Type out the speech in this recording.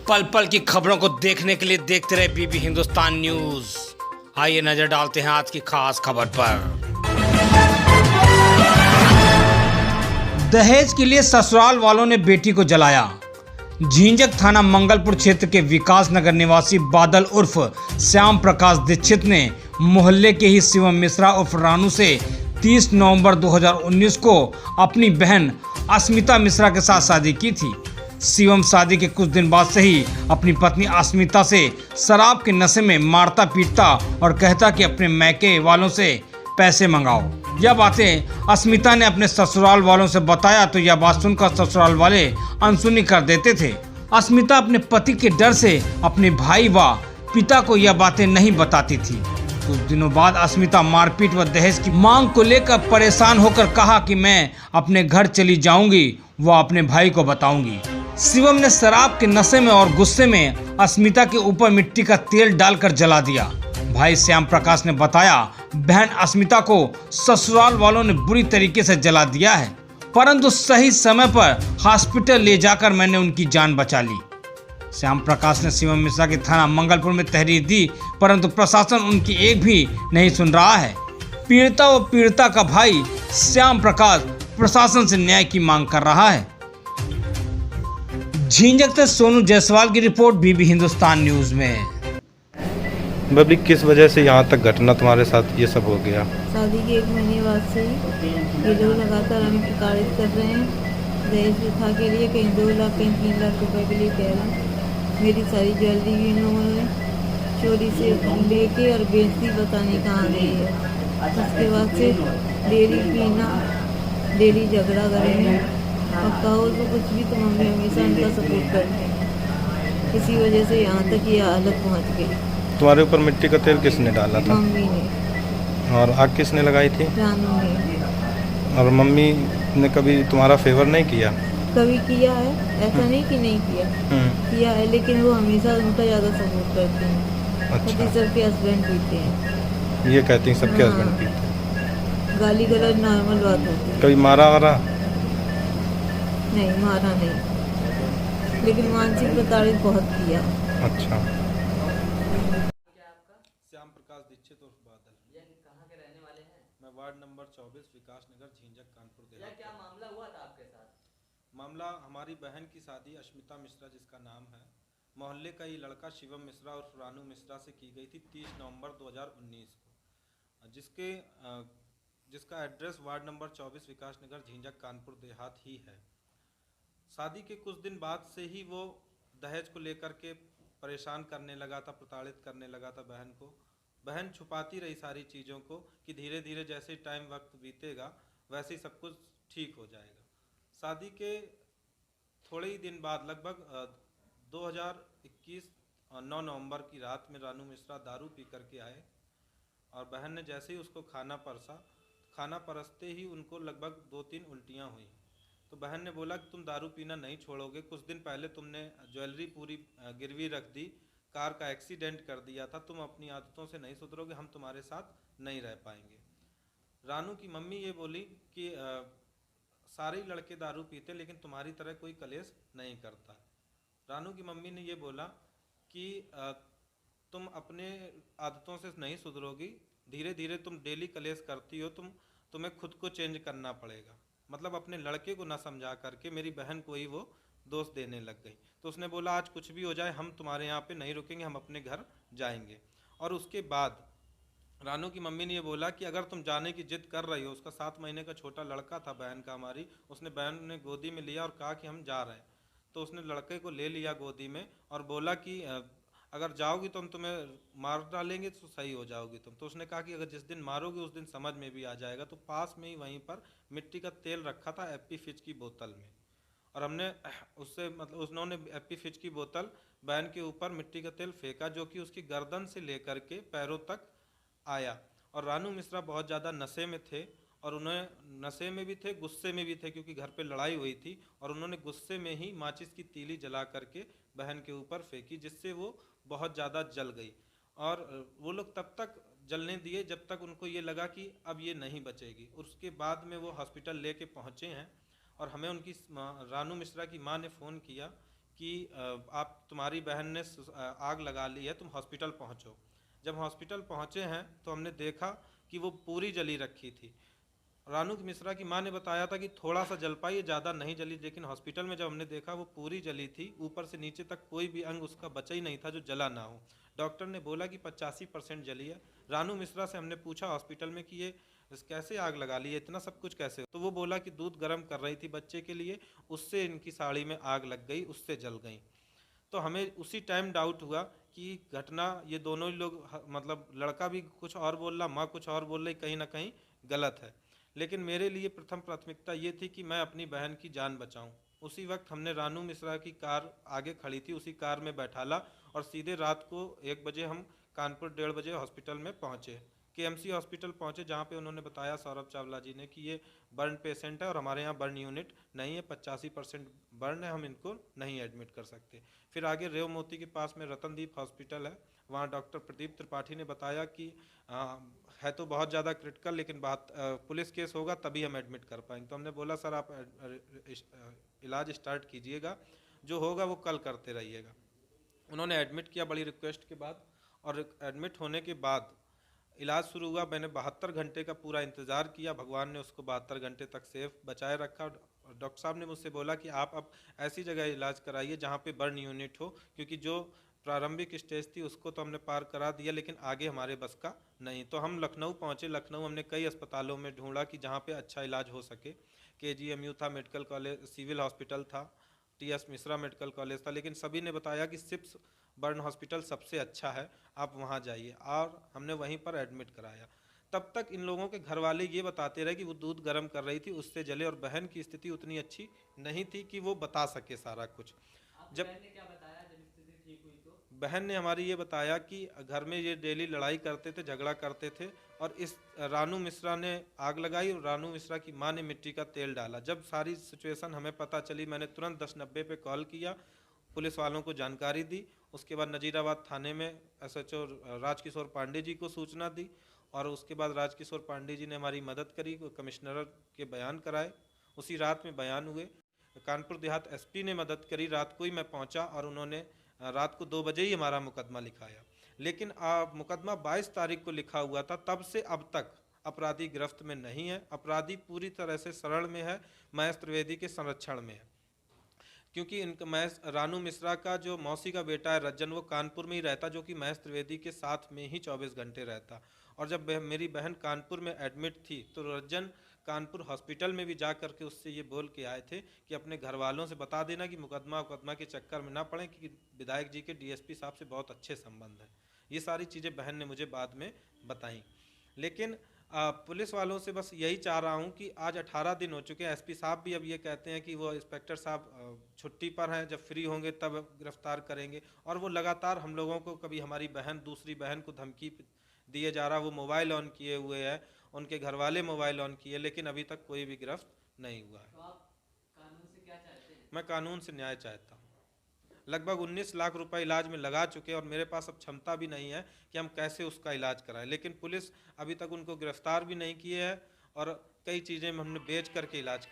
पल पल की खबरों को देखने के लिए देखते रहे बीबी हिंदुस्तान न्यूज। आइए नजर डालते हैं आज की खास खबर पर। दहेज के लिए ससुराल वालों ने बेटी को जलाया। झींझक थाना मंगलपुर क्षेत्र के विकास नगर निवासी बादल उर्फ श्याम प्रकाश दीक्षित ने मोहल्ले के ही शिवम मिश्रा उर्फ रानू से 30 नवंबर 2019 को अपनी बहन अस्मिता मिश्रा के साथ शादी की थी। शिवम शादी के कुछ दिन बाद से ही अपनी पत्नी अस्मिता से शराब के नशे में मारता पीटता और कहता कि अपने मैके वालों से पैसे मंगाओ। यह बातें अस्मिता ने अपने ससुराल वालों से बताया तो यह बात सुनकर ससुराल वाले अनसुनी कर देते थे। अस्मिता अपने पति के डर से अपने भाई व पिता को यह बातें नहीं बताती थी। कुछ दिनों बाद अस्मिता मारपीट व दहेज की मांग को लेकर परेशान होकर कहा कि मैं अपने घर चली जाऊंगी व अपने भाई को बताऊंगी। शिवम ने शराब के नशे में और गुस्से में अस्मिता के ऊपर मिट्टी का तेल डालकर जला दिया। भाई श्याम प्रकाश ने बताया, बहन अस्मिता को ससुराल वालों ने बुरी तरीके से जला दिया है, परंतु सही समय पर हॉस्पिटल ले जाकर मैंने उनकी जान बचा ली। श्याम प्रकाश ने शिवम मिश्रा के थाना मंगलपुर में तहरीर दी, परंतु प्रशासन उनकी एक भी नहीं सुन रहा है। पीड़िता व पीड़िता का भाई श्याम प्रकाश प्रशासन से न्याय की मांग कर रहा है। झींझक से सोनू जायसवाल की रिपोर्ट बीबी हिंदुस्तान न्यूज में। बबली, किस वजह से यहाँ तक घटना तुम्हारे साथ ये सब हो गया? शादी के 1 महीने बाद से ये लोग लगातार हमें प्रताड़ित कर रहे हैं। दहेज प्रथा के लिए कहीं 2 लाख कहीं 3 लाख रुपए के लिए कह रहे हैं। मेरी सारी ज्वेलरी भी इन्होंने चोरी से लेके और बेचती पता नहीं कहाँ गई है। उसके बाद से डेली पीना, डेली झगड़ा करेंगे और कहो तो कुछ भी तो मम्मी हमेशा उनका सपोर्ट करते हैं। इसी वजह से यहाँ तक ये हालत पहुँच गई। तुम्हारे ऊपर मिट्टी का तेल किसने डाला था? मम्मी ने। और आग किसने लगाई थी? रानू ने। और मम्मी ने कभी तुम्हारा फेवर नहीं किया? कभी किया है, ऐसा नहीं कि नहीं किया है, लेकिन वो हमेशा उनका ज़्यादा सपोर्ट करते हैं। अच्छा। सबके हस्बैंड पीते हैं। ये कहती हैं सबके हाँ। हस्बैंड पीते हैं। गाली गलौज नॉर्मल बात होती है। कभी मारा वारा? नहीं, मारा नहीं, लेकिन मानसिक प्रताड़ित बहुत किया। अच्छा। श्याम प्रकाश दीक्षित उर्फ बादल। ये कहाँ के रहने वाले हैं? मैं वार्ड नंबर 24 विकास नगर झींझक कानपुर या क्या मामला हुआ था आपके साथ? मामला हमारी बहन की शादी अस्मिता मिश्रा जिसका नाम है, मोहल्ले का ही लड़का शिवम मिश्रा और रानू मिश्रा से की गई थी 30 नवंबर 2019 को, जिसका एड्रेस वार्ड नंबर 24 विकास नगर झींझक कानपुर देहात ही है। शादी के कुछ दिन बाद से ही वो दहेज को लेकर के परेशान करने लगा था, प्रताड़ित करने लगा था बहन को। बहन छुपाती रही सारी चीज़ों को कि धीरे धीरे जैसे टाइम वक्त बीतेगा वैसे ही सब कुछ ठीक हो जाएगा। शादी के थोड़े ही दिन बाद लगभग 2021 9 नवंबर की रात में रानू मिश्रा दारू पी करके आए और बहन ने जैसे ही उसको खाना परसा, खाना परसते ही उनको लगभग 2-3 उल्टियाँ हुई। तो बहन ने बोला कि तुम दारू पीना नहीं छोड़ोगे, कुछ दिन पहले तुमने ज्वेलरी पूरी गिरवी रख दी, कार का एक्सीडेंट कर दिया था, तुम अपनी आदतों से नहीं सुधरोगे, हम तुम्हारे साथ नहीं रह पाएंगे। रानू की मम्मी ये बोली कि सारे ही लड़के दारू पीते लेकिन तुम्हारी तरह कोई कलेश नहीं करता। रानू की मम्मी ने ये बोला कि तुम अपने आदतों से नहीं सुधरोगी, धीरे धीरे तुम डेली कलेश करती हो, तुम्हें खुद को चेंज करना पड़ेगा। मतलब अपने लड़के को ना समझा करके मेरी बहन को ही वो दोष देने लग गई। तो उसने बोला आज कुछ भी हो जाए हम तुम्हारे यहाँ पे नहीं रुकेंगे, हम अपने घर जाएंगे। और उसके बाद रानू की मम्मी ने ये बोला कि अगर तुम जाने की जिद कर रही हो, उसका 7 महीने का छोटा लड़का था बहन का हमारी, उसने बहन ने गोदी में लिया और कहा कि हम जा रहे हैं। तो उसने लड़के को ले लिया गोदी में और बोला कि अगर जाओगी तो हम तुम्हें मार डालेंगे तो सही हो जाओगी तुम। तो उसने कहा कि अगर जिस दिन मारोगे उस दिन समझ में भी आ जाएगा। तो पास में ही वहीं पर मिट्टी का तेल रखा था एप्पी फिज की बोतल में, और हमने उससे उन्होंने एप्पी फिज की बोतल बहन के ऊपर मिट्टी का तेल फेंका जो कि उसकी गर्दन से लेकर के पैरों तक आया। और रानू मिश्रा बहुत ज़्यादा नशे में थे और उन्हें नशे में भी थे, गुस्से में भी थे क्योंकि घर पे लड़ाई हुई थी, और उन्होंने गुस्से में ही माचिस की तीली जला करके बहन के ऊपर फेंकी जिससे वो बहुत ज़्यादा जल गई। और वो लोग तब तक जलने दिए जब तक उनको ये लगा कि अब ये नहीं बचेगी। उसके बाद में वो हॉस्पिटल लेके पहुँचे हैं और हमें उनकी रानू मिश्रा की माँ ने फ़ोन किया कि आप तुम्हारी बहन ने आग लगा ली है, तुम हॉस्पिटल पहुंचो। जब हॉस्पिटल पहुंचे हैं तो हमने देखा कि वो पूरी जली रखी थी। रानू मिश्रा की मां ने बताया था कि थोड़ा सा जल पाई, ज़्यादा नहीं जली, लेकिन हॉस्पिटल में जब हमने देखा वो पूरी जली थी, ऊपर से नीचे तक कोई भी अंग उसका बचा ही नहीं था जो जला ना हो। डॉक्टर ने बोला कि 85% जली है। रानू मिश्रा से हमने पूछा हॉस्पिटल में कि ये कैसे आग लगा ली है, इतना सब कुछ कैसे? तो वो बोला कि दूध गर्म कर रही थी बच्चे के लिए, उससे इनकी साड़ी में आग लग गई, उससे जल गई। तो हमें उसी टाइम डाउट हुआ कि घटना ये दोनों ही लोग मतलब लड़का भी कुछ और बोल रहा, माँ कुछ और बोल रही, कहीं ना कहीं गलत है। लेकिन मेरे लिए प्रथम प्राथमिकता ये थी कि मैं अपनी बहन की जान बचाऊं। उसी वक्त हमने रानू मिश्रा की कार आगे खड़ी थी, उसी कार में बैठाला और सीधे रात को 1 बजे हम कानपुर 1:30 बजे हॉस्पिटल में पहुँचे। केएमसी हॉस्पिटल पहुँचे, जहाँ पे उन्होंने बताया सौरभ चावला जी ने कि ये बर्न पेशेंट है और हमारे यहाँ बर्न यूनिट नहीं है, 85% बर्न है, हम इनको नहीं एडमिट कर सकते। फिर आगे रेव मोती के पास में रतनदीप हॉस्पिटल है, वहाँ डॉक्टर प्रदीप त्रिपाठी ने बताया कि है तो बहुत ज़्यादा क्रिटिकल, लेकिन बात पुलिस केस होगा तभी हम एडमिट कर पाएंगे। तो हमने बोला सर आप इलाज स्टार्ट कीजिएगा, जो होगा वो कल करते रहिएगा। उन्होंने एडमिट किया बड़ी रिक्वेस्ट के बाद, और एडमिट होने के बाद इलाज शुरू हुआ। मैंने 72 घंटे का पूरा इंतज़ार किया, भगवान ने उसको 72 घंटे तक सेफ बचाए रखा। डॉक्टर साहब ने मुझसे बोला कि आप अब ऐसी जगह इलाज कराइए जहाँ पे बर्न यूनिट हो, क्योंकि जो प्रारंभिक स्टेज थी उसको तो हमने पार करा दिया, लेकिन आगे हमारे बस का नहीं। तो हम लखनऊ पहुँचे। लखनऊ हमने कई अस्पतालों में ढूंढा कि जहाँ पे अच्छा इलाज हो सके। KGMU था, मेडिकल कॉलेज, सिविल हॉस्पिटल था, TS मिश्रा मेडिकल कॉलेज था, लेकिन सभी ने बताया कि सिप्स बर्न हॉस्पिटल सबसे अच्छा है, आप वहाँ जाइए, और हमने वहीं पर एडमिट कराया। तब तक इन लोगों के घर वाले ये बताते रहे कि वो दूध गर्म कर रही थी, उससे जले, और बहन की स्थिति उतनी अच्छी नहीं थी कि वो बता सके सारा कुछ। जब बहन ने क्या बताया जब स्थिति ठीक हुई तो? बहन ने हमारी ये बताया कि घर में ये डेली लड़ाई करते थे, झगड़ा करते थे, और इस रानू मिश्रा ने आग लगाई और रानू मिश्रा की मां ने मिट्टी का तेल डाला। जब सारी सिचुएशन हमें पता चली, मैंने तुरंत 1090 पे कॉल किया, पुलिस वालों को जानकारी दी। उसके बाद नजीराबाद थाने में SHO राजकिशोर पांडे जी को सूचना दी, और उसके बाद राजकिशोर पांडे जी ने हमारी मदद करी, कमिश्नर के बयान कराए, उसी रात में बयान हुए। कानपुर देहात SP ने मदद करी, रात को ही मैं पहुंचा, और उन्होंने रात को 2 बजे ही हमारा मुकदमा लिखाया। लेकिन मुकदमा 22 तारीख को लिखा हुआ था, तब से अब तक अपराधी गिरफ्त में नहीं है। अपराधी पूरी तरह से शरण में है, महेश त्रिवेदी के संरक्षण में है, क्योंकि इनका महेश रानू मिश्रा का जो मौसी का बेटा है रज्जन, वो कानपुर में ही रहता, जो कि महेश त्रिवेदी के साथ में ही 24 घंटे रहता। और जब मेरी बहन कानपुर में एडमिट थी तो रज्जन कानपुर हॉस्पिटल में भी जा करके उससे ये बोल के आए थे कि अपने घर वालों से बता देना कि मुकदमा के चक्कर में ना पड़े, कि विधायक जी के DSP साहब से बहुत अच्छे संबंध हैं। ये सारी चीज़ें बहन ने मुझे बाद में बताई। लेकिन पुलिस वालों से बस यही चाह रहा हूँ कि आज 18 दिन हो चुके हैं, SP साहब भी अब ये कहते हैं कि वो इंस्पेक्टर साहब छुट्टी पर हैं, जब फ्री होंगे तब गिरफ्तार करेंगे। और वो लगातार हम लोगों को, कभी हमारी बहन, दूसरी बहन को धमकी दिए जा रहा, वो मोबाइल ऑन किए हुए हैं, उनके घर वाले मोबाइल ऑन किए, लेकिन अभी तक कोई भी गिरफ्त नहीं हुआ है। तो आप कानून से क्या चाहते हैं? मैं कानून से न्याय चाहता हूँ। लगभग 19 लाख रुपए इलाज में लगा चुके, और मेरे पास अब क्षमता भी नहीं है कि हम कैसे उसका इलाज कराएं, लेकिन पुलिस अभी तक उनको गिरफ्तार भी नहीं किए है, और कई चीज़ें हमने बेच करके इलाज